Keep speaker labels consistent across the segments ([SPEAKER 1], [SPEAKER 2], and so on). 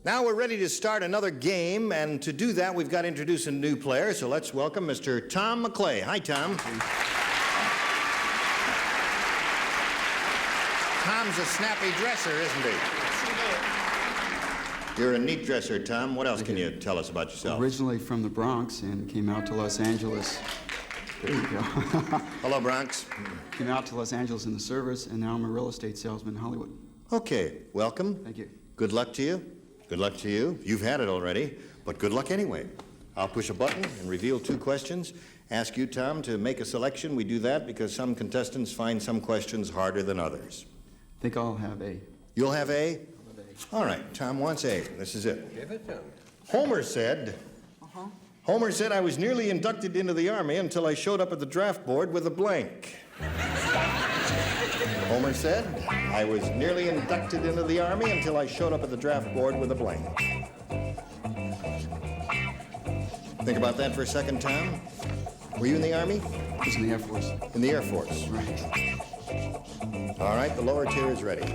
[SPEAKER 1] Now we're ready to start another game, and to do that, we've got to introduce a new player, so let's welcome Mr. Tom McClay. Hi, Tom. Tom's a snappy dresser, isn't he?
[SPEAKER 2] Yes,
[SPEAKER 1] You're a neat dresser, Tom. What else can you tell us about yourself?
[SPEAKER 3] Originally from the Bronx and came out to Los Angeles. There you go.
[SPEAKER 1] Hello, Bronx.
[SPEAKER 3] Came out to Los Angeles in the service, and now I'm a real estate salesman in Hollywood.
[SPEAKER 1] Okay, welcome.
[SPEAKER 3] Thank you.
[SPEAKER 1] Good luck to you. Good luck to you. You've had it already, but good luck anyway. I'll push a button and reveal 2 questions. Ask you, Tom, to make a selection. We do that because some contestants find some questions harder than others.
[SPEAKER 3] I think I'll have A.
[SPEAKER 1] You'll have A? All right, Tom wants A. This is it.
[SPEAKER 4] Give it to him.
[SPEAKER 1] Homer said, I was nearly inducted into the Army until I showed up at the draft board with a blank. Homer said, I was nearly inducted into the Army until I showed up at the draft board with a blank. Think about that for a second, Tom. Were you in the Army?
[SPEAKER 3] I was in the Air Force.
[SPEAKER 1] In the Air Force.
[SPEAKER 3] Right.
[SPEAKER 1] All right, the lower tier is ready.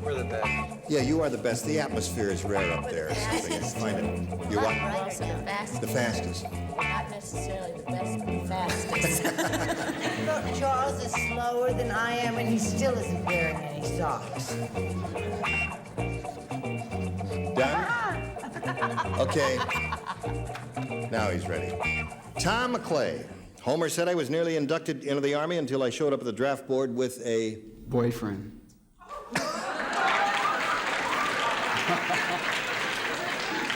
[SPEAKER 4] We're the best.
[SPEAKER 1] Yeah, you are the best. The atmosphere is rare up there. So you can find it. You're what?
[SPEAKER 2] Brighter than the fastest.
[SPEAKER 1] The fastest.
[SPEAKER 2] Not necessarily the best, but the fastest.
[SPEAKER 5] Look, Charles is slower than I am, and he still isn't wearing any socks.
[SPEAKER 1] Done? Okay. Now he's ready. Tom McClay. Homer said I was nearly inducted into the Army until I showed up at the draft board with a...
[SPEAKER 3] Boyfriend.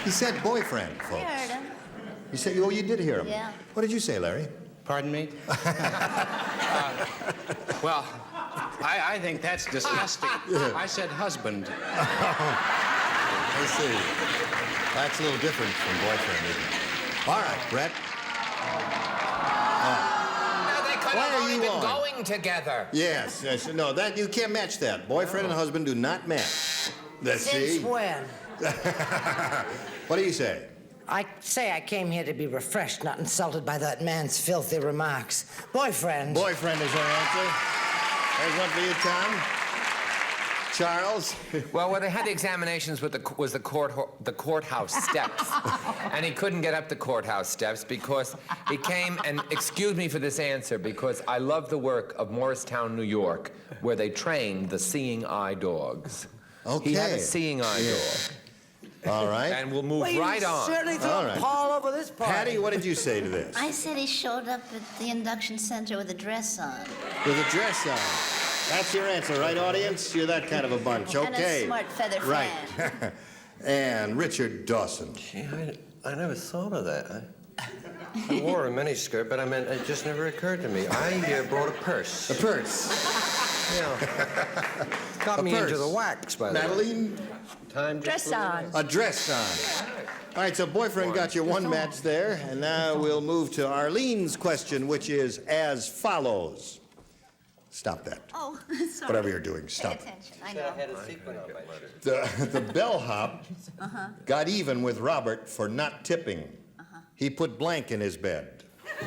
[SPEAKER 1] He said boyfriend,
[SPEAKER 2] I
[SPEAKER 1] folks.
[SPEAKER 2] heard him.
[SPEAKER 1] You said, oh, you did hear him?
[SPEAKER 2] Yeah.
[SPEAKER 1] What did you say, Larry?
[SPEAKER 6] Pardon me? Well, I think that's disgusting. I said husband.
[SPEAKER 1] I see. That's a little different from boyfriend, isn't it? All right, Brett.
[SPEAKER 4] No, they could
[SPEAKER 1] Why
[SPEAKER 4] have
[SPEAKER 1] are
[SPEAKER 4] only
[SPEAKER 1] you
[SPEAKER 4] been
[SPEAKER 1] on?
[SPEAKER 4] going together.
[SPEAKER 1] Yes, no, that you can't match that. Boyfriend and husband do not match. Let's see.
[SPEAKER 5] Since when?
[SPEAKER 1] What do you say?
[SPEAKER 5] I say I came here to be refreshed, not insulted by that man's filthy remarks. Boyfriend.
[SPEAKER 1] Boyfriend is your answer. There's one for you, Tom. Charles?
[SPEAKER 4] Well, where they had the examinations was the courthouse steps, and he couldn't get up the courthouse steps because he came and excuse me for this answer because I love the work of Morristown, New York, where they trained the seeing eye dogs.
[SPEAKER 1] Okay.
[SPEAKER 4] He had a seeing eye dog.
[SPEAKER 1] All right.
[SPEAKER 4] And we'll move
[SPEAKER 5] Well,
[SPEAKER 4] right
[SPEAKER 5] you
[SPEAKER 4] on.
[SPEAKER 5] certainly threw
[SPEAKER 1] All right.
[SPEAKER 5] Paul over this part.
[SPEAKER 1] Patty, what did you say to this?
[SPEAKER 2] I said he showed up at the induction center with a dress on.
[SPEAKER 1] With a dress on. That's your answer, right, audience? You're that kind of a bunch.
[SPEAKER 2] And
[SPEAKER 1] Okay.
[SPEAKER 2] a smart feather
[SPEAKER 1] Right.
[SPEAKER 2] fan.
[SPEAKER 1] And Richard Dawson.
[SPEAKER 7] Gee, I never thought of that. I wore a miniskirt, but I mean, it just never occurred to me. I brought a purse.
[SPEAKER 1] A purse.
[SPEAKER 7] Yeah. Got
[SPEAKER 1] A
[SPEAKER 7] me
[SPEAKER 1] purse.
[SPEAKER 7] into the wax, by the way.
[SPEAKER 1] Madeline?
[SPEAKER 7] Time just
[SPEAKER 2] Dress on.
[SPEAKER 1] A dress on. All right, so boyfriend got you one match there, and now we'll move to Arlene's question, which is as follows. Stop that.
[SPEAKER 2] Oh, sorry.
[SPEAKER 1] Whatever you're doing, stop
[SPEAKER 2] Pay
[SPEAKER 1] it.
[SPEAKER 2] attention. I know.
[SPEAKER 7] had a sequin on my
[SPEAKER 1] The bellhop got even with Robert for not tipping. He put blank in his bed. The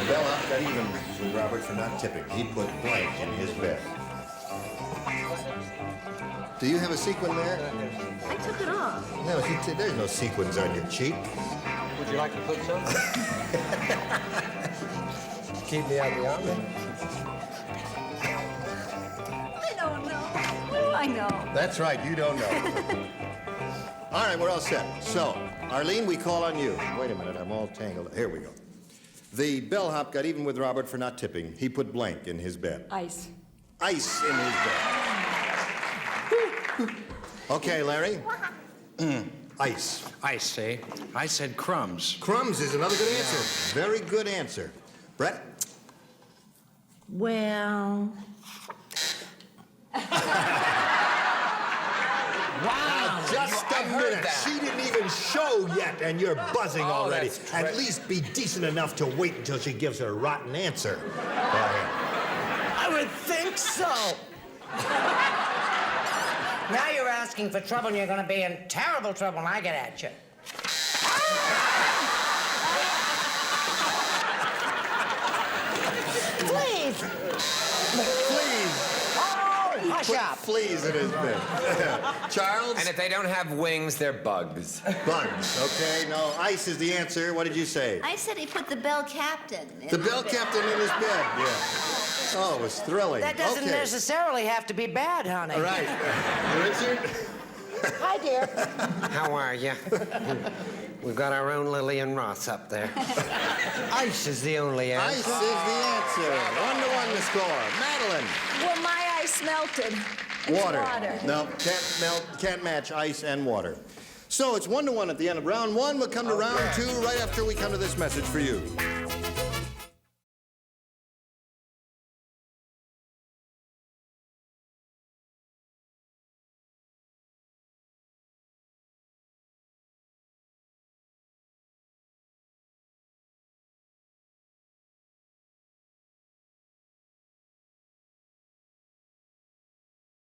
[SPEAKER 1] bellhop got even with Robert for not tipping. He put blank in his bed. Do you have a sequin there?
[SPEAKER 2] I took it off.
[SPEAKER 1] No, there's no sequins on your cheek.
[SPEAKER 7] Would you like to put some? Keep me out of the army.
[SPEAKER 2] I don't know. What do I know?
[SPEAKER 1] That's right, you don't know. All right, we're all set. So, Arlene, we call on you. Wait a minute, I'm all tangled. Here we go. The bellhop got even with Robert for not tipping. He put blank in his bed.
[SPEAKER 8] Ice.
[SPEAKER 1] Ice in his bed. Okay, Larry. Ice.
[SPEAKER 6] I say. I said crumbs.
[SPEAKER 1] Crumbs is another good answer. Very good answer. Brett?
[SPEAKER 5] Well...
[SPEAKER 1] Now, just a minute. She didn't even show yet, and you're buzzing already.
[SPEAKER 4] that's
[SPEAKER 1] At least be decent enough to wait until she gives her rotten answer. Go ahead.
[SPEAKER 5] I would think so. Now you're asking for trouble, and you're going to be in terrible trouble when I get at you. Please.
[SPEAKER 1] Please.
[SPEAKER 5] Oh, hush. shop.
[SPEAKER 1] fleas in his bed. Charles?
[SPEAKER 4] And if they don't have wings, they're bugs.
[SPEAKER 1] Bugs, okay. No, ice is the answer. What did you say?
[SPEAKER 2] I said he put the bell captain in
[SPEAKER 1] The
[SPEAKER 2] his
[SPEAKER 1] bell
[SPEAKER 2] bed.
[SPEAKER 1] captain in his bed, yeah. Oh, it was thrilling.
[SPEAKER 5] That doesn't
[SPEAKER 1] okay.
[SPEAKER 5] necessarily have to be bad, honey.
[SPEAKER 1] All right. Richard?
[SPEAKER 5] Hi, dear.
[SPEAKER 7] How are you? We've got our own Lillian Ross up there. Ice is the only answer.
[SPEAKER 1] Ice is the answer. 1-1 the score. Madeline?
[SPEAKER 8] Well, my ice melted. It's
[SPEAKER 1] Water.
[SPEAKER 8] water.
[SPEAKER 1] No, can't match ice and water. So it's 1-1 at the end of round one. We'll come to round two right after we come to this message for you.